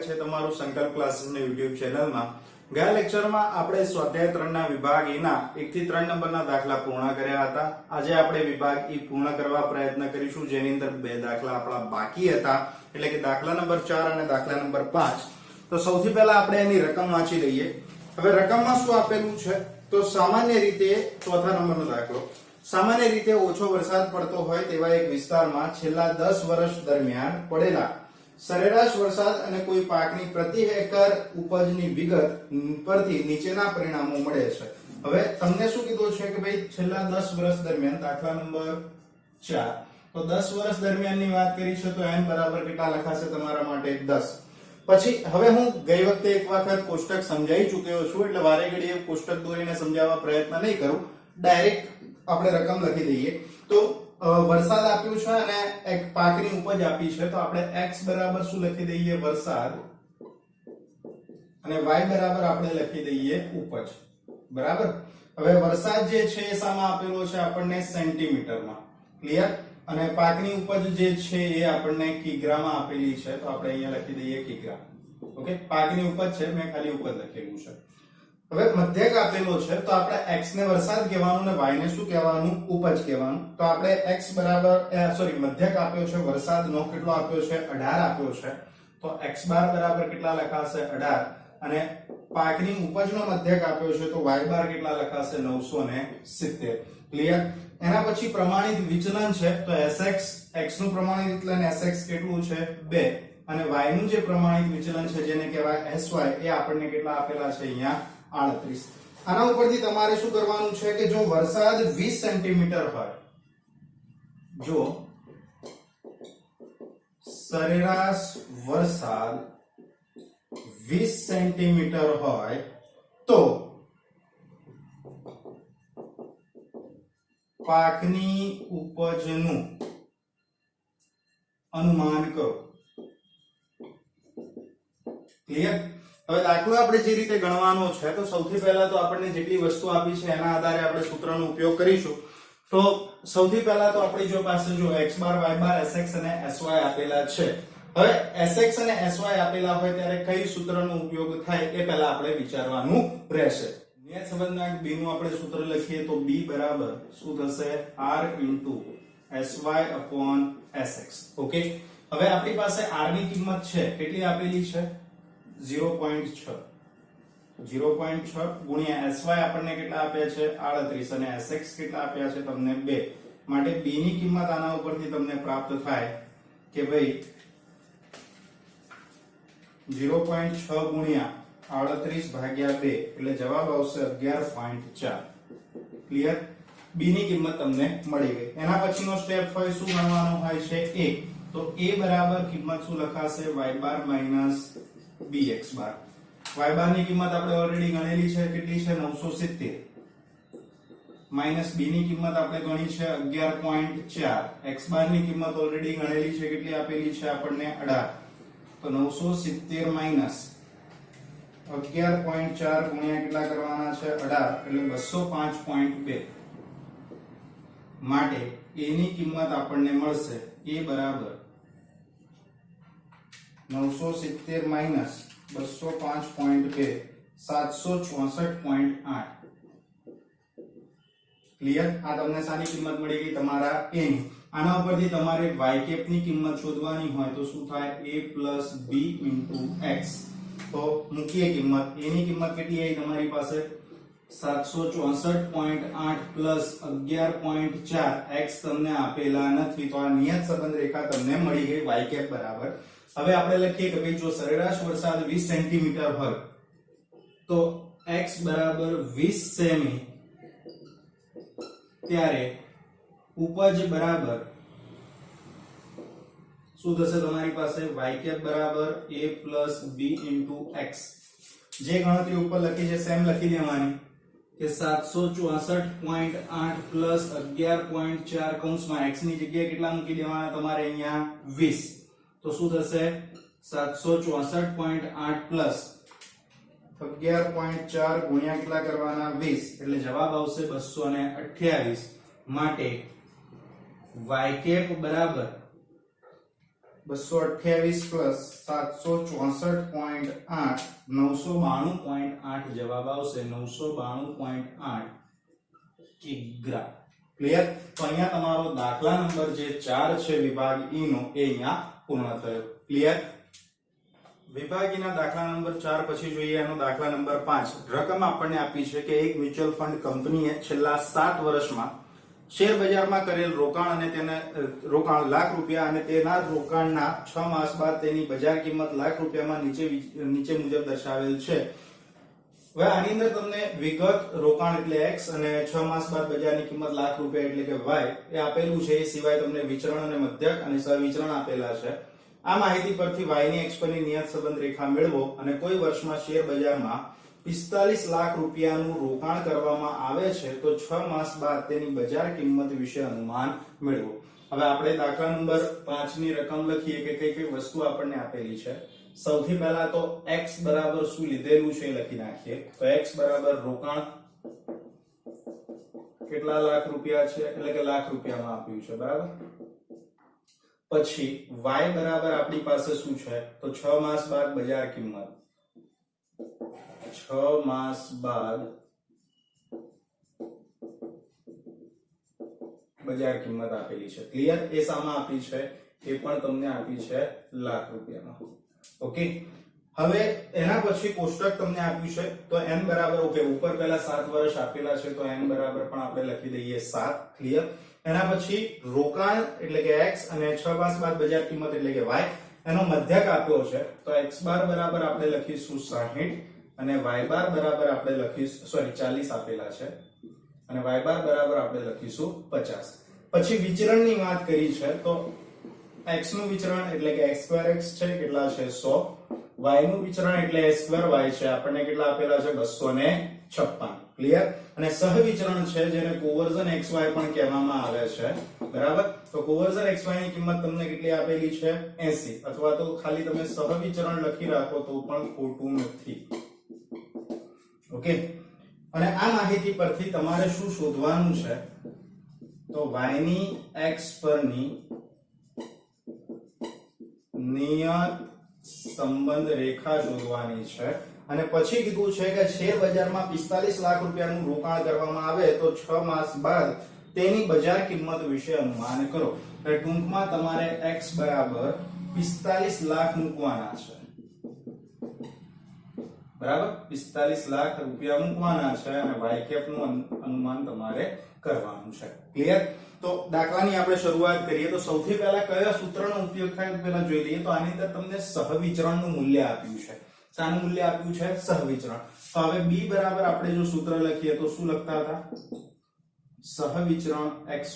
છે તમારું સંકલ્પ ક્લાસીસની YouTube ચેનલમાં। ગયા લેક્ચરમાં આપણે સ્વાધ્યાય 3 ના વિભાગ E ના 1 થી 3 નંબરના દાખલા પૂર્ણ કર્યા હતા। આજે આપણે વિભાગ E પૂર્ણ કરવા પ્રયત્ન કરીશું, જેની અંદર બે દાખલા આપણા બાકી હતા, એટલે કે દાખલા નંબર 4 અને દાખલા નંબર 5। તો સૌથી પહેલા આપણે એની રકમ વાંચી લઈએ। હવે રકમમાં શું આપેલું છે, તો સામાન્ય રીતે ચોથા નંબરનો દાખલો, સામાન્ય રીતે ઓછો વરસાદ પડતો હોય તેવા એક વિસ્તારમાં છેલ્લા 10 વર્ષ દરમિયાન પડેલા સરેરાશ વરસાદ અને કોઈ પાકની પ્રતિ હેક્ટર ઉપજની વિગત પરથી નીચેના પરિણામો મળે છે। હવે તમને શું કીધું છે કે ભાઈ છેલ્લા 10 વર્ષ દરમિયાન, દાખલા નંબર 4, તો 10 વર્ષ દરમિયાનની વાત કરી છે, તો n બરાબર કેટલા લખાશે તમારા માટે 10। પછી હવે હું ગઈ વખતે એક વખત કોષ્ટક સમજાવી ચૂક્યો છું, એટલે વારે ઘડીએ કોષ્ટક દોરીને સમજાવવા પ્રયત્ન નહીં કરું, ડાયરેક્ટ આપણે રકમ લખી દઈએ। તો વરસાદ આપ્યું છે અને એક પાકની ઉપજ આપી છે, તો આપણે x બરાબર શું લખી દઈએ, વરસાદ, અને y બરાબર આપણે લખી દઈએ ઉપજ, બરાબર। હવે વરસાદ જે છે એ સામાં આપેલો છે આપણને સેન્ટીમીટરમાં, ક્લિયર, અને પાકની ઉપજ જે છે એ આપણને કિગ્રામાં આપેલી છે, તો આપણે અહીંયા લખી દઈએ કિગ્રા, ઓકે। પાકની ઉપજ છે, મેં ખાલી ઉપજ લખેલું છે। હવે મધ્યક આપેલો છે, તો આપણે x ને વરસાદ કહેવાનું અને y ને શું કહેવાનું, ઉપજ કહેવાનું। તો આપણે x બરાબર મધ્યક આપ્યો છે, વરસાદનો કેટલો આપ્યો છે, 18 આપ્યો છે, તો x બાર બરાબર કેટલા લખાશે, 18, અને પાકની ઉપજનો મધ્યક આપ્યો છે, તો y બાર કેટલા લખાશે, 970, ક્લિયર। એના પછી પ્રમાણિત વિચલન છે, તો sx, x નું પ્રમાણિત વિચલન sx કેટલું છે, 2, અને y નું જે પ્રમાણિત વિચલન છે જેને કહેવાય sy, એ આપણને કેટલા આપેલા છે અહીંયા 38। આના ઉપરથી તમારે શું કરવાનું છે કે જો વરસાદ 20 સેન્ટીમીટર હોય, જો સરેરાશ વરસાદ 20 સેન્ટીમીટર હોય તો પાકની ઉપજનું અનુમાન કરો, ક્લિયર। હવે દાખલો આપણે જે રીતે ગણવાનો છે, તો સૌથી પહેલા તો આપણને જેટલી વસ્તુ આપી છે એના આધારે આપણે સૂત્રનો ઉપયોગ કરીશું। તો સૌથી પહેલા તો આપણી જો પાસે જો x બાર, y બાર, sx અને sy આપેલા છે। હવે sx અને sy આપેલા હોય ત્યારે કઈ સૂત્રનો ઉપયોગ થાય એ પહેલા આપણે વિચારવાનું રહેશે। નિયત સંબંધના b નું આપણે સૂત્ર લખીએ તો b બરાબર શું થશે, r sy/sx, ઓકે। હવે આપણી પાસે r ની કિંમત છે, કેટલી આપેલી છે, 0.6, 0.6 ગુણ્યા sy આપણને કેટલા આપ્યા છે, 38, અને sx કેટલા આપ્યા છે તમને 2, માટે b ની કિંમત આના ઉપરથી તમને પ્રાપ્ત થાય કે ભાઈ 0.6 ગુણ્યા 38 ભાગ્યા 2, એટલે જવાબ આવશે 11.4, ક્લિયર। b ની કિંમત તમને મળી ગઈ। એના પછીનો સ્ટેપ હોય શું ગણવાનો હોય છે, a, તો a બરાબર કિંમત શું લખાશે, y બાર માઈનસ bx બાર। y બાર ની કિંમત આપણે ઓલરેડી ગણેલી છે, કેટલી છે, 970, માઈનસ b ની કિંમત આપણે ગણી છે 11.4, x બાર ની કિંમત ઓલરેડી ગણેલી છે, કેટલી આપેલી છે આપણને, 18, તો 970 માઈનસ 11.4 ગુણ્યા કેટલા કરવાના છે, 18, એટલે 205.2, માટે a ની કિંમત આપણને મળશે, a બરાબર 970 માઈનસ 205.2, 764.8, ક્લિયર। આ તમને સાની કિંમત મળી ગઈ, તમારા a ની। આના ઉપરથી તમારે y કેપ ની કિંમત શોધવાની હોય તો શું થાય, a + b * x, તો મૂકીએ કિંમત, a ની કિંમત કેટલી આવી તમારી પાસે, 764.8 પ્લસ 11.4, x તમને આપેલા નથી, તો આ નિયત સંબંધ રેખા તમને મળી ગઈ, y કેપ બરાબર। હવે આપણે લખીએ કે ભાઈ જો સરેરાશ વરસાદ 20 સેન્ટીમીટર હોય તો x બરાબર 20 સેમી, ત્યારે ઉપજ બરાબર શું થશે તમારી પાસે, y કેપ બરાબર a + b * x, જે ગણતરી ઉપર લખી છે સેમ લખી દેવાની કે 764.8 પ્લસ 11.4 કૌંસમાં x ની જગ્યાએ કેટલા મૂકી દેવાના તમારે અહીંયા 20, તો શું થશે, 764.8 પ્લસ 11.4 ગુણ્યા કેટલા કરવાના, 20, એટલે જવાબ આવશે 228, માટે y કેપ બરાબર 228 પ્લસ 764.8 992.8 જવાબ આવશે 992.8 કિગ્રા. ક્લિયર? તો અહીંયા તમારો દાખલા નંબર જે 4 છે વિભાગ ઈ નો એ અહીંયા પૂર્ણ થયો. ક્લિયર? વિભાગ ઈ ના દાખલા નંબર 4 પછી જોઈએ એનો દાખલા નંબર 5. રકમ આપણને આપી છે કે એક મ્યુચ્યુઅલ ફંડ કંપનીએ છેલ્લા 7 વર્ષમાં શેર બજારમાં કરેલ રોકાણ અને તેને રોકાણ લાખ રૂપિયા અને તેના રોકાણના 6 માસ બાદ તેની બજાર કિંમત લાખ રૂપિયામાં નીચે મુજબ દર્શાવેલ છે. હવે આની અંદર તમને વિગત રોકાણ એટલે x અને 6 માસ બાદ બજારની કિંમત લાખ રૂપિયા એટલે કે y એ આપેલું છે. એ સિવાય તમને વિચરણ અને મધ્યક અને સહવિચરણ આપેલા છે. આ માહિતી પરથી y ની x પરની નિયત સંબંધ રેખા મેળવો અને કોઈ વર્ષમાં શેર બજારમાં 45 લાખ રૂપિયાનું રોકાણ કરવામાં આવે છે તો 6 માસ બાદ તેની બજાર કિંમત વિશે અનુમાન મેળવો. હવે આપણે દાખલા નંબર 5 ની રકમ લખીએ કે કઈ કઈ વસ્તુ આપણને આપેલી છે. સૌથી પહેલા તો x બરાબર શું લીધેલું છે લખી નાખીએ. તો x બરાબર રોકાણ કેટલા લાખ રૂપિયા છે એટલે કે લાખ રૂપિયામાં આપ્યું છે, બરાબર. પછી y બરાબર આપણી પાસે શું છે તો 6 માસ બાદ બજાર કિંમત, 6 માસ બાદ બજાર કિંમત આપેલી છે. ક્લિયર? એ સામે આપી છે એ પણ તમને આપી છે લાખ રૂપિયામાં. ઓકે. હવે એના પછી કોષ્ટક તમને આપ્યું છે તો n બરાબર ઓકે ઉપર પહેલા 7 વર્ષ આપેલા છે તો n બરાબર પણ આપણે લખી દઈએ 7. ક્લિયર? એના પછી રોકાણ એટલે કે x અને 6 માસ બાદ બજાર કિંમત એટલે કે y એનો મધ્યક આપ્યો છે તો x બાર બરાબર આપણે લખીશું 60 અને y બાર બરાબર આપણે લખીશું 40 આપેલા છે અને y બાર બરાબર આપણે લખીશું 50. પછી વિચરણની વાત કરી છે તો x નું વિચરણ એટલે કે x2x છે કેટલા છે 100, y નું વિચરણ એટલે a2y છે આપણને કેટલા આપેલા છે 256. ક્લિયર? અને સહવિચરણ છે જેને કોવર્ઝન xy પણ કહેવામાં આવે છે, બરાબર. તો કોવર્ઝન xy ની કિંમત તમને કેટલી આપેલી છે 80 અથવા તો ખાલી તમે સહવિચરણ લખી રાખો તો પણ ખોટું નથી. ઓકે. અને આ માહિતી પરથી તમારે શું શોધવાનું છે તો y ની x પરની નિયત સંબંધ રેખા શોધવાની છે. અને પછી કીધું છે કે શેર બજારમાં 45 લાખ રૂપિયાનું રોકાણ કરવામાં આવે તો 6 માસ બાદ તેની બજાર કિંમત વિશે અનુમાન કરો. એટલે ટૂંકમાં તમારે x બરાબર 45 લાખ મૂકવાના છે, બરાબર. 45 લાખ રૂપિયા મૂકવાના છે અને y કેપ નું અનુમાન તમારે કરવાનું છે. ક્લિયર? તો દાખલાની આપણે શરૂઆત કરીએ તો સૌથી પહેલા કયા સૂત્રનો ઉપયોગ થાય પહેલા જોઈ લઈએ. તો આની અંદર તમને સહવિચરણનું મૂલ્ય આપ્યું છે. શાનું મૂલ્ય આપ્યું છે? સહવિચરણ. તો હવે b બરાબર આપણે જો સૂત્ર લખીએ તો શું લખતા હતા? સહવિચરણ xy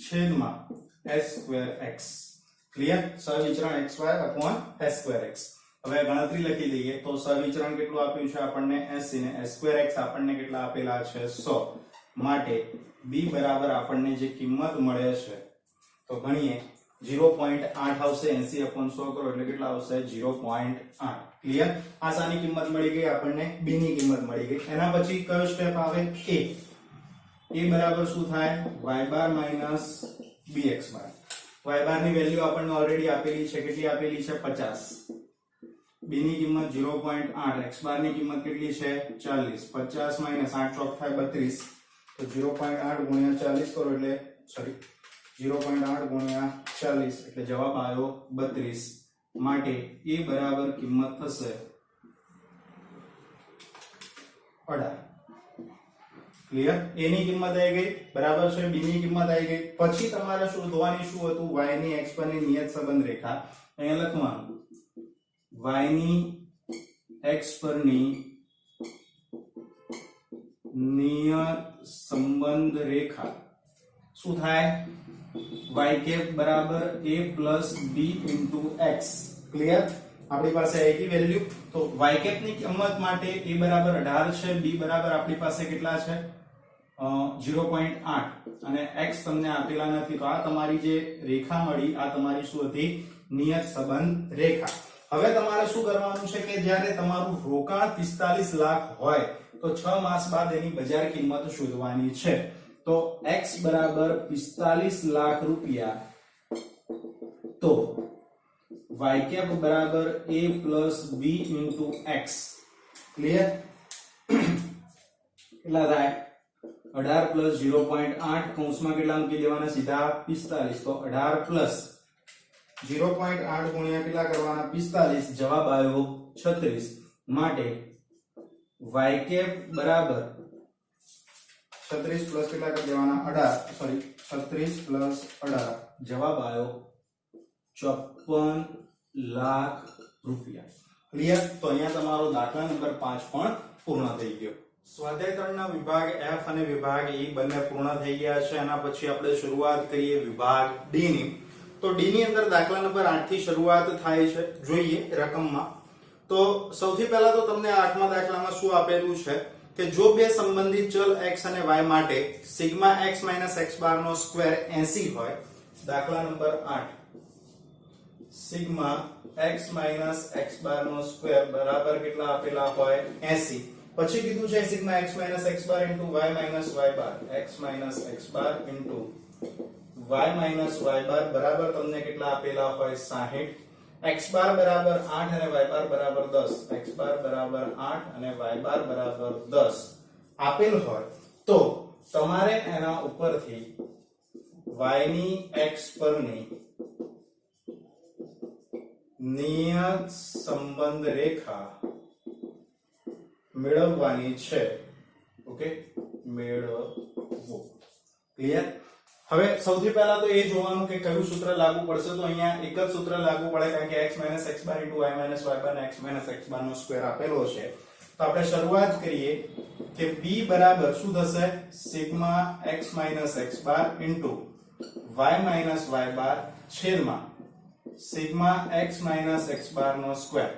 છેદમાં s2x. ક્લિયર? સહવિચરણ xy upon s2x. હવે ગણતરી લખી દઈએ તો સહવિચરણ કેટલું આપ્યું છે આપણને 80 ને s2x આપણને કેટલા આપેલા છે 100. માટે b બરાબર આપણને જે કિંમત મળે છે તો ગણીએ 0.8 આવશે. 80/100 કરો એટલે કેટલા આવશે 0.8. ક્લિયર? આ સાની કિંમત મળી ગઈ આપણને b ની કિંમત મળી ગઈ. એના પછી કયો સ્ટેપ આવે a બરાબર શું થાય y બાર માઈનસ bx બાર. y બાર ની વેલ્યુ આપણને ઓલરેડી આપેલી છે. કેટલી આપેલી છે 50. b ની કિંમત 0.8, x બાર ની કિંમત કેટલી છે 40. 50 માઈનસ 8 ચોક થાય 32 તો 0.8 ગુણ્યા 40 કરો એટલે 0.8 ગુણ્યા 40 એટલે જવાબ આવ્યો 32. માટે a બરાબર કિંમત થશે 18. ક્લિયર? a ની કિંમત આવી ગઈ, બરાબર છે. b ની કિંમત આવી ગઈ. પછી તમારે શોધવાની શું હતું? y ની x પરની નિયત સંબંધ રેખા. અહીંયા લખવાનું y ની x પરની નિયત સંબંધ રેખા શું થાય? y કેપ બરાબર a plus b into x. Clear? આપણી પાસે આવી વેલ્યુ તો y કેપ ની કિંમત માટે a બરાબર 18 છે, b બરાબર આપણી પાસે કેટલા છે 0.8 અને x તમને આપેલા નથી. તો આ તમારી જે રેખા મળી આ તમારી શું હતી? નિયત સંબંધ રેખા. હવે તમારે શું કરવાનું છે કે જ્યારે તમારું રોકાણ 45 લાખ હોય તો 6 માસ બાદ એની બજાર કિંમત શોધવાની છે. तो x बराबर 45 लाख रुपया तो y कैप बराबर a plus b into x clear કેટલા થાય 18 પ્લસ 0.8 કૌંસમાં કેટલા મૂકી દેવાના સીધા 45 તો 18 પ્લસ 0.8 ગુણ્યા કેટલા કરવાના 45 જવાબ આવ્યો 36 માટે y कैप बराबर 36 प्लस કેટલા કરી દેવાના 18 સોરી 36 પ્લસ 18 જવાબ આવ્યો 54 લાખ રૂપિયા ક્લિયર તો અહીંયા તમારો દાખલા નંબર 5 પણ પૂર્ણ થઈ ગયો સ્વાધ્યાય 3 ના વિભાગ F અને વિભાગ E બંને પૂર્ણ થઈ ગયા છે આના પછી આપણે શરૂઆત કરીએ વિભાગ D ની તો D ની અંદર દાખલા નંબર 8 થી શરૂઆત થાય છે જોઈએ રકમમાં તો સૌથી પહેલા તો તમને 8મા દાખલામાં શું આપેલું છે કે જો બે સંબંધિત ચલ x અને y માટે સિગ્મા x - x બાર નો સ્ક્વેર 80 હોય દાખલા નંબર 8 સિગ્મા x - x બાર નો સ્ક્વેર બરાબર કેટલા આપેલા હોય 80 પછી કીધું છે સિગ્મા x - x બાર * y - y બાર x - x બાર * y - y બાર બરાબર તમને કેટલા આપેલા હોય 60 x बार बराबर 8 અને y बार बराबर 10 x बार बराबर 8 અને y बार बराबर 10 આપેલ હોય તો તમારે એના ઉપરથી y ની x પરની નિયત સંબંધ રેખા મેળવવાની છે ઓકે મેળવો ક્લિયર હવે સૌથી પહેલા તો એ જોવાનું કે કયું સૂત્ર લાગુ પડશે તો અહીંયા એક જ સૂત્ર લાગુ પડે કારણ કે x - x બાર * y - y બાર ને x - x બાર નો સ્ક્વેર આપેલો છે તો આપણે શરૂઆત કરીએ કે b બરાબર શું થશે સિગ્મા x - x બાર * y - y બાર છેદમાં સિગ્મા x - x બાર નો સ્ક્વેર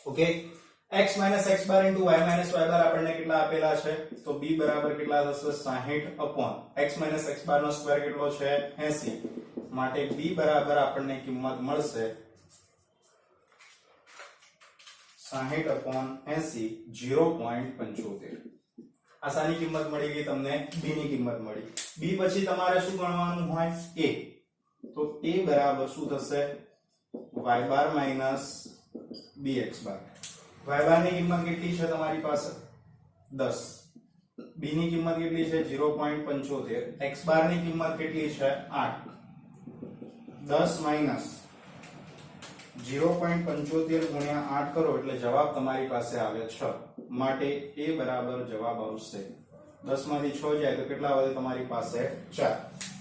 ઓકે x - x બાર * y - y બાર આપણને કેટલા આપેલા છે તો b બરાબર કેટલા થશે 60 upon x - x બાર નો સ્ક્વેર કેટલો છે 80 માટે b બરાબર આપણને કિંમત મળશે 60 upon 80 0.75 આસાની કિંમત મળી ગઈ તમને b ની કિંમત મળી b પછી તમારે શું ગણવાનું હોય a તો a બરાબર શું થશે y બાર minus bx બાર y બાર ની કિંમત કેટલી છે તમારી પાસે 10 b ની કિંમત કેટલી છે 0.75 x બાર ની કિંમત કેટલી છે 8 10 minus 0.75 ગુણ્યા 8 કરો એટલે જવાબ તમારી પાસે આવે 6 માટે a બરાબર જવાબ આવશે 10 માંથી 6 જાય તો કેટલા વધે તમારી પાસે 4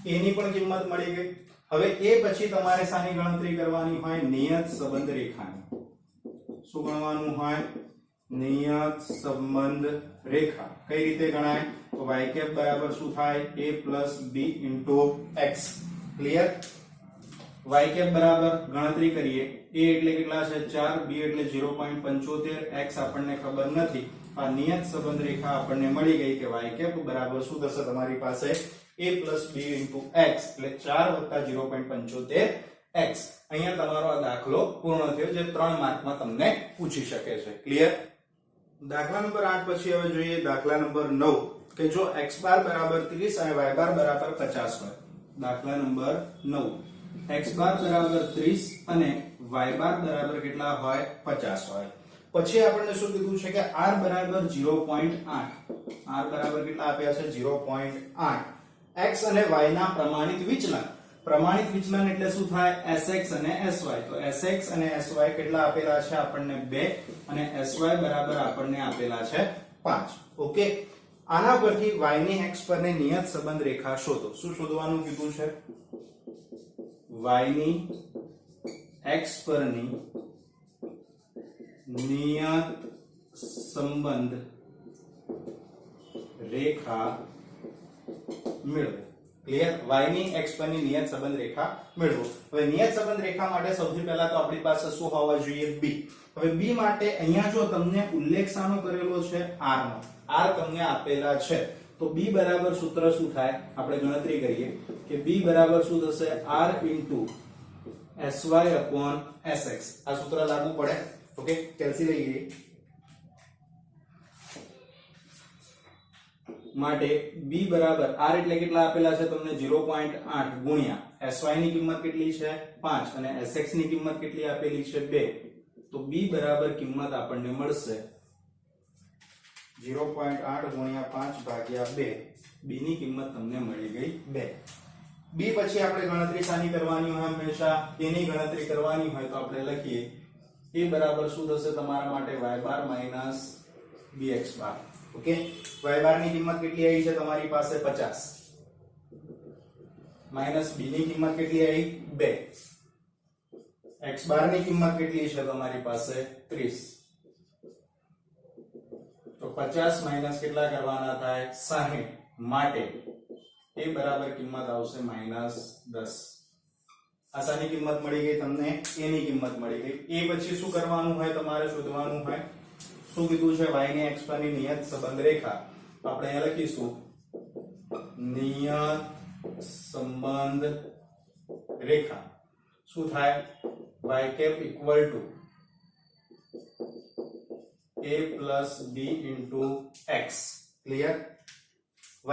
a ની પણ કિંમત મળી ગઈ હવે એ પછી તમારે શાની ગણતરી કરવાની હોય નિયત સંબંધ રેખાની શું ગણવાનું હોય નિયત સંબંધ રેખા કઈ રીતે ગણાય તો y કેપ બરાબર શું થાય a + b * x clear y cap બરાબર ગણતરી કરીએ a એટલે કેટલા છે 4 b એટલે 0.75 x આપણને ખબર નથી આ નિયત સંબંધ રેખા આપણને મળી ગઈ કે y કેપ બરાબર શું થશે તમારી પાસે a + b * x એટલે 4 + 0.75 x અહીંયા તમારો આ દાખલો પૂર્ણ થયો જે 3 માર્કમાં તમને પૂછી શકે છે ક્લિયર દાખલા નંબર 8 પછી હવે જોઈએ દાખલા નંબર 9 કે જો x બાર બરાબર 30 અને y બાર બરાબર 50 હોય દાખલા નંબર 9 x બાર બરાબર 30 અને y બાર બરાબર કેટલા હોય 50 હોય પછી આપણને શું કીધું છે કે r બરાબર 0.8 r બરાબર કેટલા આપ્યા છે 0.8 x અને y ના પ્રમાણિત વિચલન એટલે શું થાય sx અને sy તો sx અને sy કેટલા આપેલા છે આપણને 2 અને sy બરાબર આપણને આપેલા છે 5 ઓકે આના પરથી y ની x પરની નિયત સંબંધ રેખા શોધો શું શોધવાનું કીધું છે y ની x પરની નિયત સંબંધ રેખા મેળવો ક્લિયર y ની x પરની નિયત સંબંધ રેખા મેળવો હવે નિયત સંબંધ રેખા માટે સૌથી પહેલા તો આપણી પાસે શું હોવા જોઈએ b હવે b માટે અહીંયા જો તમને ઉલ્લેખ શાનો કરેલો છે r નો r તમને આપેલા છે તો b બરાબર સૂત્ર શું થાય આપણે ગણતરી કરીએ કે b બરાબર શું થશે r * sy / sx આ સૂત્ર લાગુ પડે ઓકે કેલ્સી લઈ લઈએ માટે b બરાબર r એટલે કેટલા આપેલા છે તમને 0.8 ગુણ્યા sy ની કિંમત કેટલી છે 5 અને sx ની કિંમત કેટલી આપેલી છે 2 તો b બરાબર કિંમત આપણને મળશે 0.8 ગુણ્યા 5 ભાગ્યા 2 b ની કિંમત તમને મળી ગઈ 2 b પછી આપણે ગણતરી સાની કરવાની હોય હંમેશા a ની ગણતરી કરવાની હોય તો આપણે લખીએ a બરાબર શું થશે તમારા માટે y બાર માઈનસ bx બાર ઓકે y બાર ની કિંમત કેટલી આવી છે તમારી પાસે 50 માઈનસ b ની કિંમત કેટલી આવી 2 x બાર ની કિંમત કેટલી છે તમારી પાસે 30 તો 50 માઈનસ કેટલા કરવાના થાય 60 માટે a બરાબર કિંમત આવશે -10 આસાની કિંમત મળી ગઈ તમને a ની કિંમત મળી ગઈ a પછી શું કરવાનું હોય તમારે શોધવાનું હોય શું કીધું છે y ને x પરની નિયત સંબંધ રેખા આપણે અહીંયા લખીશું નિયત સંબંધ રેખા શું થાય y cap equal to a plus b into x clear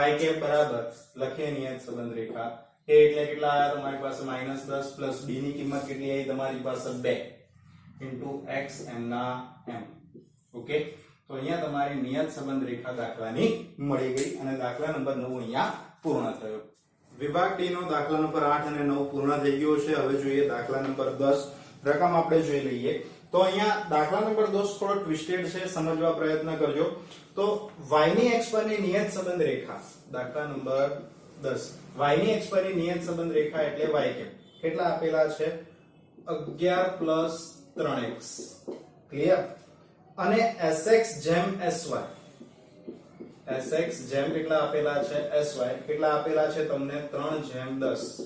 y cap બરાબર લખીએ નિયત સંબંધ રેખા a એટલે કેટલા આયા તમારી પાસે -10 plus b ની કિંમત કેટલી આવી તમારી પાસે 2 into x m ના m ઓકે તો અહીંયા તમારી નિયત સંબંધ રેખા દાખલાની મળી ગઈ અને દાખલા નંબર 9 અહીંયા પૂર્ણ થયો વિભાગ ડી નો દાખલા નંબર 8 અને 9 પૂર્ણ થઈ ગયો છે હવે જોઈએ દાખલા નંબર 10 રકમ આપણે જોઈ લઈએ તો અહીંયા દાખલા નંબર 10 થોડો ટ્વિસ્ટેડ છે સમજવા પ્રયત્ન કરજો તો y ની x પરની નિયત સંબંધ રેખા દાખલા નંબર 10 y ની x પરની નિયત સંબંધ રેખા એટલે y કેપ કેટલા આપેલા છે 11 3x ક્લિયર અને sx જેમ sy sx જેમ કેટલા આપેલા છે sy કેટલા આપેલા છે તમને 3/10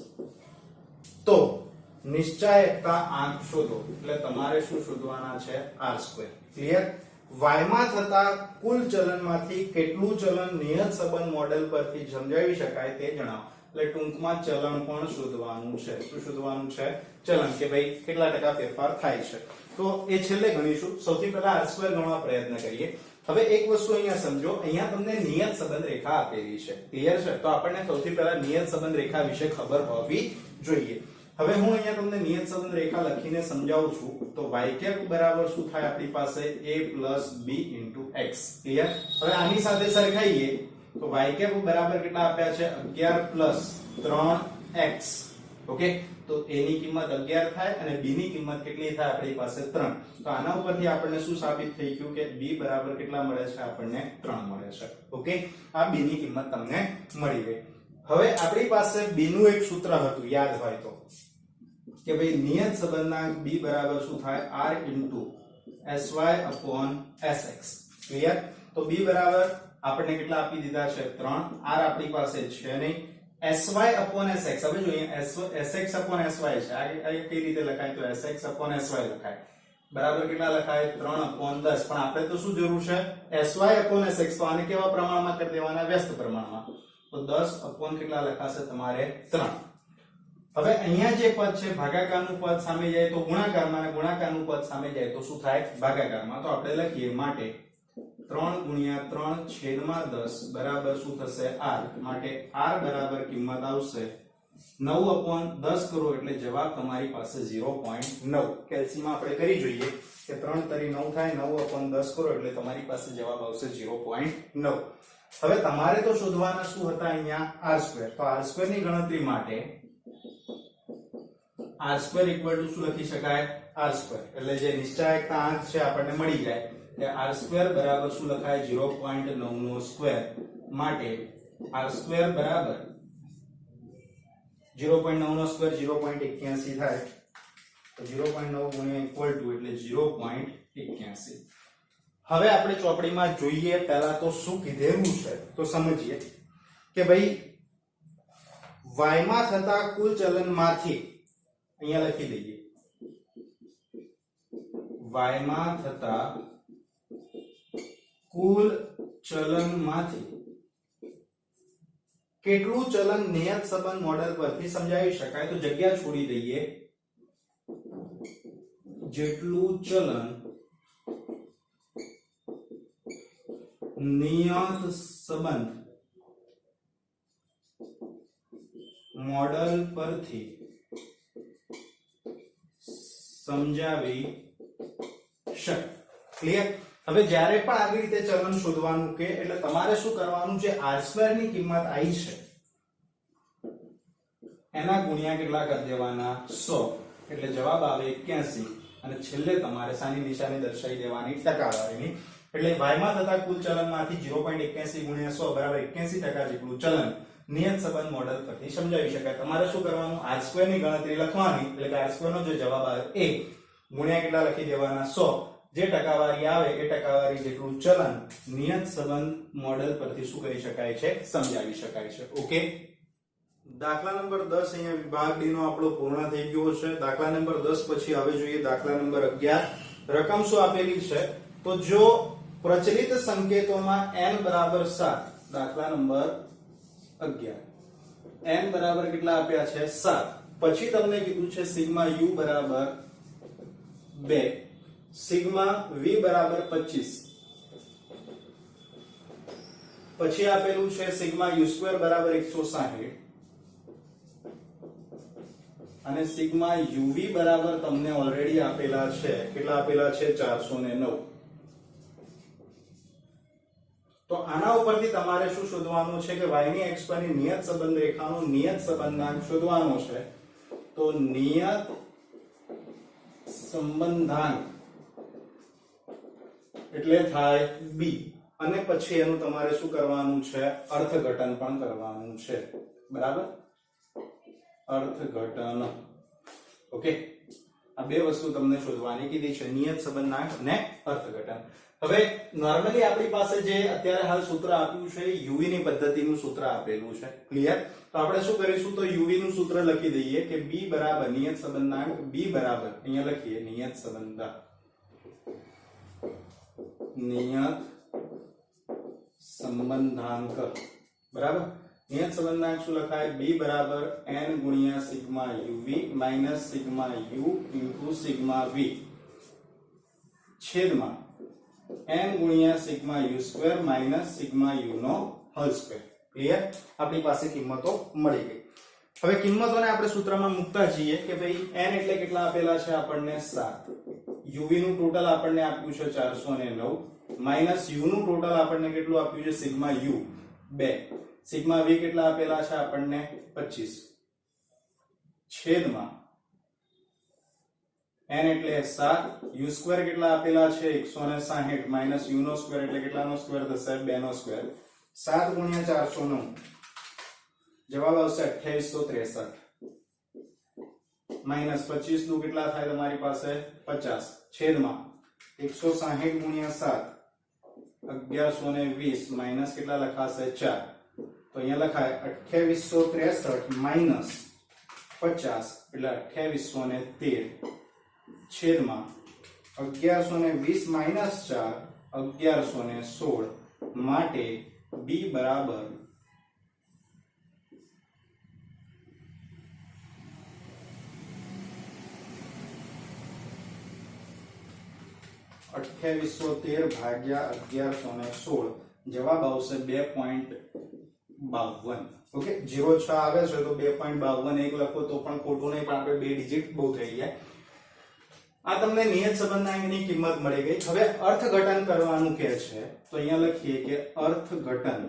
તો નિશ્ચાયકતા આંક શોધો એટલે તમારે શું શોધવાના છે r2 ક્લિયર y માં થતા કુલ ચલનમાંથી કેટલું ચલન નિયત સંબંધ મોડેલ પરથી સમજાવી શકાય તે જણાવો એટલે ટૂંકમાં ચલન પણ શોધવાનું છે શું શોધવાનું છે ચલન કે ભાઈ કેટલા ટકા ફેરફાર થાય છે તો એ છેલ્લે ગણીશું સૌથી પહેલા r2 ગણવા પ્રયત્ન કરીએ હવે એક વસ્તુ અહીંયા સમજો અહીંયા તમને નિયત સંબંધ રેખા આપેલી છે ક્લિયર છે તો આપણને સૌથી પહેલા નિયત સંબંધ રેખા વિશે ખબર હોવી જોઈએ હવે હું અહીંયા તમને નિયત સંબંધ રેખા લખીને સમજાવું છું તો y કેપ બરાબર શું થાય આપણી પાસે a b x ક્લિયર હવે આની સાથે સરખાઈએ તો y કેપ બરાબર કેટલા આપ્યા છે 11 3x ઓકે તો a ની કિંમત 11 થાય અને b ની કિંમત કેટલી થાય આપણી પાસે 3 તો આના ઉપરથી આપણને શું સાબિત થઈ ગયું કે b બરાબર કેટલા મળે છે આપણને 3 મળે છે ઓકે આ b ની કિંમત તમને મળી ગઈ હવે આપણી પાસે b નું એક સૂત્ર હતું યાદ હોય તો કે ભાઈ નિયત સંબંધાંક b બરાબર શું થાય r sy/sx ક્લિયર તો b બરાબર આપણને કેટલા આપી દીધા છે 3 r આપણી પાસે છે નહીં sy/sx હવે જોઈએ sx/sy છે આ કઈ રીતે લખાય તો sx/sy લખાય બરાબર કેટલા લખાય 3/10 પણ આપણે તો શું જરૂર છે sy/sx તો આને કેવા પ્રમાણમાં કરી દેવાના વ્યસ્ત પ્રમાણમાં તો 10/ કેટલા લખાશે તમારે 3 હવે અહીંયા જે પદ છે ભાગાકારનું પદ સામે જાય તો ગુણાકારમાં અને ગુણાકારનું પદ સામે જાય તો શું થાય ભાગાકારમાં તો આપણે લખીએ માટે 3/3/10 બરાબર શું થશે r માટે r બરાબર કિંમત આવશે 9/10 કરો એટલે જવાબ તમારી પાસે 0.9 કેલ્સીમાં આપણે કરી જોઈએ કે 3 તરી 9 થાય 9/10 કરો એટલે તમારી પાસે જવાબ આવશે 0.9 હવે તમારે તો શોધવાના શું હતા અહીંયા r2 તો r2 ની ગણતરી માટે r2 = શું લખી શકાય r2 એટલે જે નિશ્ચાયકતા આંક છે આપણને મળી જાય કે r2 બરાબર શું લખાય 0.9 નો સ્ક્વેર માટે r2 બરાબર 0.9 નો સ્ક્વેર 0.81 થાય તો 0.9 ગુણ્યા ઇક્વલ ટુ એટલે 0.81 હવે આપણે ચોપડીમાં જોઈએ પહેલા તો શું કીધેલું છે તો સમજીએ કે ભાઈ y માં થતા કુલ ચલનમાંથી અહીંયા લખી દઈએ y માં થતા કુલ ચલનમાંથી કેટલું ચલન નિયત સંબંધ મોડેલ પરથી સમજાવી શકાય તો જગ્યા છોડી દઈએ જેટલું ચલન નિયત સંબંધ મોડલ પરથી સમજાવી શકે. ક્લિયર? હવે જ્યારે પણ આવી રીતે ચલન શોધવાનું કે એટલે તમારે શું કરવાનું છે, r² ની કિંમત આવી છે એના ગુણ્યા કેટલા કરી દેવાના 100 એટલે જવાબ આવે 81 અને છેલ્લે તમારે સાની નિશાની દર્શાવી દેવાની ટકાવારીની. એટલે y માં થતા કુલ ચલનમાંથી 0.81 ગુણ્યા 100 બરાબર 81% જેટલું ચલન નિયત સંબંધ મોડેલ પરથી સમજાવી શકાય. તમારે શું કરવાનું, r² ની ગણતરી લખવાની એટલે કે r² નો જે જવાબ આવે એ ગુણ્યા કેટલા લખી દેવાના 100, જે ટકાવારી આવે એ ટકાવારી જેટલું ચલન નિયત સંબંધ મોડેલ પરથી શું કરી શકાય છે, સમજાવી શકાય છે. ઓકે, દાખલા નંબર 10 અહીંયા વિભાગ ડી નો આપણો પૂર્ણ થઈ ગયો છે. દાખલા નંબર 10 પછી હવે જોઈએ દાખલા નંબર 11. રકમ શું આપેલી છે, તો જો પ્રચલિત સંકેતોમાં n બરાબર 7, દાખલા નંબર 11 n બરાબર કેટલા આપ્યા છે 7, પછી તમને કીધું છે સિગ્મા u બરાબર 2, સિગ્મા v બરાબર 25, પછી આપેલું છે સિગ્મા u² બરાબર 160 અને સિગ્મા uv બરાબર તમને ઓલરેડી આપેલા છે, કેટલા આપેલા છે 409. તો આના ઉપરથી તમારે શું શોધવાનું છે કે y ની x પરની નિયત સંબંધ રેખાનો નિયત સંબંધાંક શોધવાનો છે. તો નિયત સંબંધાંક એટલે થાય b અને પછી એનું તમારે શું કરવાનું છે, અર્થઘટન પણ કરવાનું છે. બરાબર, અર્થઘટન. ઓકે, આ બે વસ્તુ તમને શોધવાની કીધી છે, નિયત સંબંધાંક અને અર્થઘટન. હવે નોર્મલી આપણી પાસે જે અત્યારે હાલ સૂત્ર આપ્યું છે uv ની પદ્ધતિનું સૂત્ર આપેલું છે. ક્લિયર? તો આપણે શું કરીશું, તો uv નું સૂત્ર લખી દઈએ કે b બરાબર નિયત સંબંધાંક, b બરાબર અહીંયા લખીએ નિયત સંબંધાંક, નિયત સંબંધાંક. બરાબર, નિયત સંબંધાંક શું લખાય, b બરાબર n ગુણ્યા sigma uv minus sigma u into sigma v છેદમાં n ગુણ્યા sigma u² minus sigma u નો હોલ સ્ક્વેર. ક્લિયર? આપણી પાસે કિંમતો મળી ગઈ. હવે કિંમતોને આપણે સૂત્રમાં મૂકતા જઈએ કે ભાઈ n એટલે કેટલા આપેલા છે આપણને 7, uv નું ટોટલ આપણને આપ્યું છે 409 માઈનસ u નું ટોટલ આપણને કેટલું આપ્યું છે સિગ્મા u 2, સિગ્મા v કેટલા આપેલા છે આપણને 25 છેદમાં n એટલે 7, u² કેટલા આપેલા છે 160 માઈનસ u નો સ્ક્વેર એટલે કેટલાનો સ્ક્વેર થશે 2 નો સ્ક્વેર. 7 ગુણ્યા 409 જવાબ આવશે 2863 માઈનસ 25 નું કેટલા થાય તમારી પાસે 50 છેદમાં 160 ગુણ્યા 7 1120 માઈનસ કેટલા લખાશે 4, તો અહીંયા લખાય 2863 માઈનસ 50 એટલે 2813 છેદમાં 1120 માઈનસ 4 1116 માટે b બરાબર 2813 ભાગ્યા 1116 જવાબ આવશે 2.52. ઓકે, 06 આવે છે તો 2.52 એક લખો તો પણ ખોટું નહીં, પણ આપણે બે ડિજિટ બહુ થઈ ગયા. આ તમને નિયત સંબંધાંકની કિંમત મળી ગઈ. હવે અર્થઘટન કરવાનું કહે છે તો અહીંયા લખીએ કે અર્થઘટન.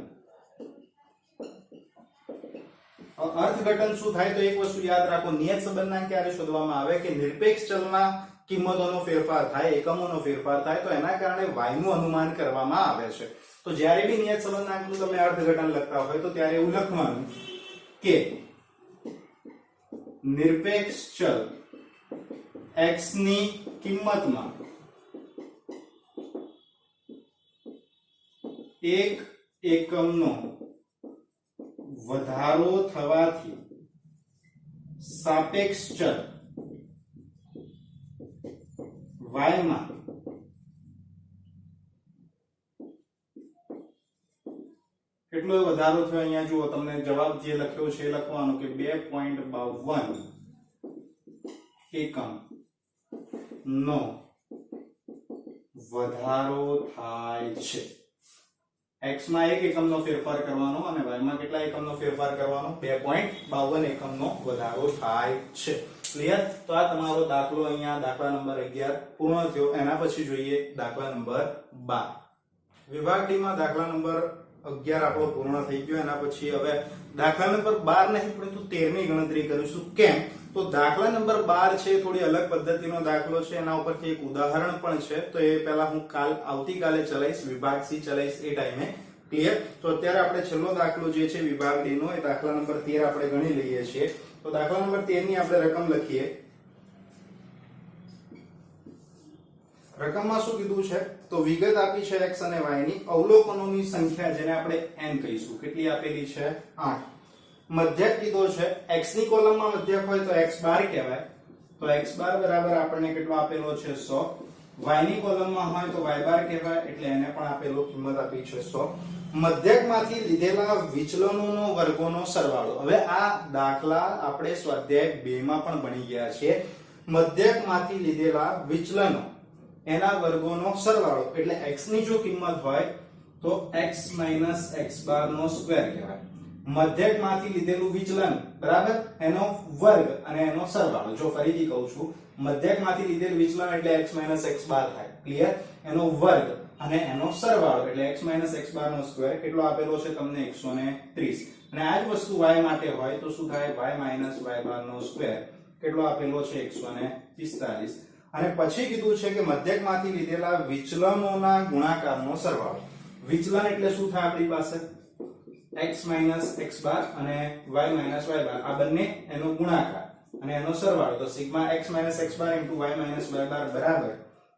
અર્થઘટન શું થાય, તો એક વસ્તુ યાદ રાખો, નિયત સંબંધાંક ક્યારે શોધવામાં આવે કે નિરપેક્ષ ચલના કિંમતોનો ફેરફાર થાય, એકમોનો ફેરફાર થાય તો એના કારણે y નું અનુમાન કરવામાં આવે છે. તો જ્યારે બી નિયત સંબંધાંકનું તમે અર્થઘટન લખતા હોય તો ત્યારે એવું લખવાનું કે નિરપેક્ષ ચલ x ની કિંમતમાં એક એકમનો વધારો થવાથી સાપેક્ષ ચલ y માં કેટલો વધારો થયો, અહીંયા જુઓ તમને જવાબ જે લખ્યો છે એ લખવાનો કે 2.52 એકમ નો વધારો થાય છે. x માં 1 એકમનો ફેરફાર કરવાનો અને y માં કેટલા એકમનો ફેરફાર કરવાનો 2.52 એકમનો વધારો થાય છે. ક્લિયર? તો આ તમારો દાખલો અહીંયા દાખલા નંબર 11 પૂર્ણ થયો. એના પછી જોઈએ દાખલા નંબર 12. વિભાગ ડી માં દાખલા નંબર 11 આપણો પૂર્ણ થઈ ગયો. એના પછી હવે દાખલા નંબર 12 નહીં પરંતુ 13 ની ગણતરી કરીશું. કેમ? તો દાખલા નંબર 12 છે થોડી અલગ પદ્ધતિનો દાખલો છે. એના ઉપરથી એક ઉદાહરણ પણ છે. તો એ પહેલા હું આવતીકાલે ચલાવીશ, વિભાગ સી ચલાવીશ એ ટાઈમે. ક્લિયર? તો અત્યારે આપણે છેલ્લો દાખલો જે છે વિભાગ ડી નો એ દાખલા નંબર 13 આપણે ગણી લઈએ છીએ. તો દાખલા નંબર 13 ની આપણે રકમ લખીએ. રકમમાં શું કીધું છે? તો વિગત આપી છે x અને y ની. અવલોકનોની સંખ્યા જેને આપણે n કહીશું. કેટલી આપેલી છે? 8. મધ્યક કીધો છે. x ની કોલમમાં મધ્યક હોય તો x બાર કહેવાય. તો x બાર બરાબર આપણને કેટલો આપેલો છે? 100. y ની કોલમમાં હોય તો y બાર કહેવાય એટલે એને પણ આપેલો કિંમત આપી છે 100. મધ્યકમાંથી લીધેલા વિચલનોનો વર્ગોનો સરવાળો. હવે આ દાખલા આપણે સ્વાધ્યાય 2 માં પણ ભણી ગયા છીએ. મધ્યકમાંથી લીધેલા વિચલનો એના વર્ગોનો સરવાળો એટલે x ની જો કિંમત હોય તો x - x બાર નો સ્ક્વેર કહેવાય. મધ્યકમાંથી લીધેલું વિચલન બરાબર એનો વર્ગ અને એનો સરવાળો. જો ફરીથી કહું છું, મધ્યકમાંથી લીધેલું વિચલન એટલે x - x બાર થાય. ક્લિયર? એનો વર્ગ અને એનો સરવાળો એટલે x - x બાર નો સ્ક્વેર કેટલો આપેલો છે તમને? 130. અને આ જ વસ્તુ y માટે હોય તો શું થાય? y - y બાર નો સ્ક્વેર કેટલો આપેલો છે? 145. અને પછી કીધું છે કે મધ્યકમાંથી લીધેલા વિચલનોના ગુણાકારનો સરવાળો. વિચલન એટલે શું થાય આપણી પાસે? x - x બાર અને y - y બાર આ બંને એનો ગુણાકાર અને એનો સરવાળો. તો સિગ્મા x - x બાર * y - y બાર બરાબર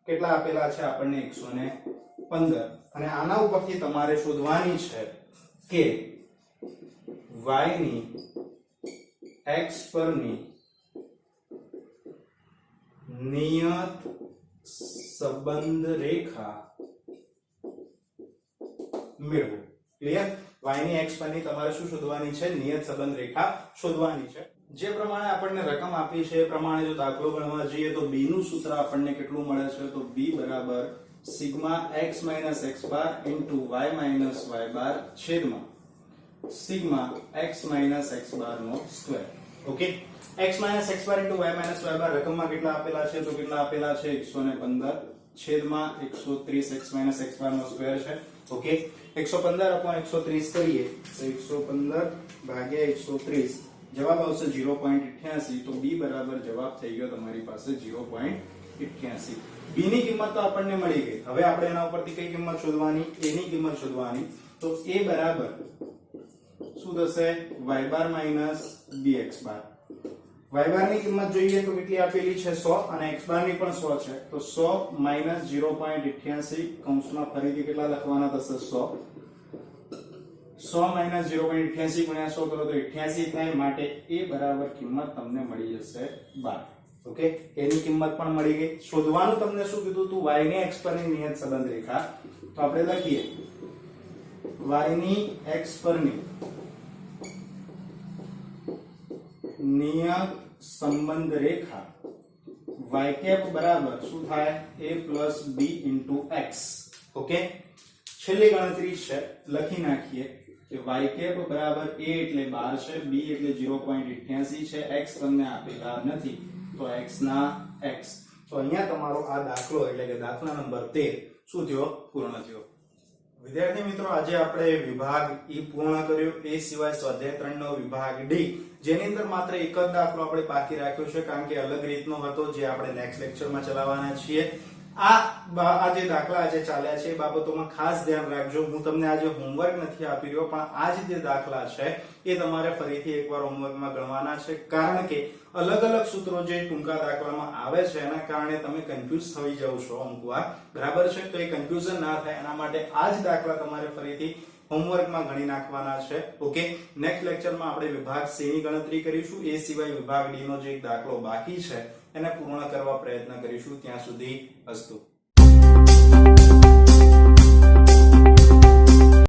કેટલા આપેલા છે આપણને? 115. અને આના ઉપરથી તમારે શોધવાની છે કે y ની x પરની નિયત સંબંધ રેખા મેળવો. ક્લિયર? y ની x પરની તમારે શું શોધવાની છે? નિયત સંબંધ રેખા શોધવાની છે. જે પ્રમાણે આપણને રકમ આપી છે એ પ્રમાણે જો દાખલો ગણવા જઈએ તો b નું સૂત્ર આપણને કેટલું મળે છે? તો b બરાબર સિગ્મા x - x બાર * y - y બાર છેદમાં સિગ્મા x - x બાર નો સ્ક્વેર. ઓકે? x - x બાર * y - y બાર રકમમાં કેટલા આપેલા છે? તો કેટલા આપેલા છે? 115 છેદમાં 130 x - x બાર નો સ્ક્વેર છે. ઓકે? 115/130 કરીએ તો 115 ભાગ્યા 130 જવાબ આવશે 0.88. તો b બરાબર જવાબ થઈ ગયો તમારી પાસે 0.88. b ની કિંમત તો આપણને મળી ગઈ. હવે આપણે એના ઉપરથી કઈ કિંમત શોધવાની? a ની કિંમત શોધવાની. તો a બરાબર શું થશે? y બાર - bx બાર. y બાર ની કિંમત જોઈએ તો કેટલી આપેલી છે? 100. અને x બાર ની પણ 100 છે. તો 100 - 0.88 કૌંસમાં ફરીથી કેટલા લખવાના થશે? 100. 100 - 0.88 ગુણ્યા 100 કરો તો 88 થાય. માટે a બરાબર કિંમત તમને મળી જશે 12. ઓકે? a ની કિંમત પણ મળી ગઈ. શોધવાનું તમને શું કીધું હતું? y ની x પરની નિયત સંબંધ રેખા. તો આપણે લખીએ y ની x પરની નિયત સંબંધ રેખા y કેપ બરાબર શું થાય? a + b * x. ઓકે? છેલ્લી ગણતરી છે લખી નાખીએ કે y કેપ બરાબર a એટલે 12 છે, b એટલે 0.88 છે, x તમને આપેલા નથી તો x ના x. તો અહીંયા તમારો આ દાખલો એટલે કે દાખલા નંબર 13 શું થયો? પૂર્ણ થયો. વિદ્યાર્થી મિત્રો, આજે આપણે વિભાગ ઈ પૂર્ણ કર્યો. એ સિવાય સ્વાધ્યાય 3 નો વિભાગ ડી જેની અંદર માત્ર એક જ દાખલો આપણે બાકી રાખ્યો છે કારણ કે અલગ રીતનો હતો જે આપણે નેક્સ્ટ લેક્ચરમાં ચલાવવાના છીએ. આ જે દાખલા આજે ચાલ્યા છે એ બાબતોમાં ખાસ ધ્યાન રાખજો. હું તમને આજે હોમવર્ક નથી આપી રહ્યો પણ આ જે દાખલા છે એ તમારે ફરીથી એકવાર હોમવર્કમાં ગણવાના છે કારણ કે અલગ અલગ સૂત્રો જે ટૂંકા દાખલામાં આવે છે એના કારણે તમે કન્ફ્યુઝ થઈ જાવ છો અમુક વાર. બરાબર છે? તો એ કન્ફ્યુઝન ના થાય એના માટે આ જ દાખલા તમારે ફરીથી હોમવર્કમાં ગણી નાખવાના છે. ઓકે? નેક્સ્ટ લેક્ચરમાં આપણે વિભાગ સી ની ગણતરી કરીશું. એ સિવાય વિભાગ ડી નો જે એક દાખલો બાકી છે એને પૂર્ણ કરવા પ્રયત્ન કરીશું. ત્યાં સુધી અસ્તુ.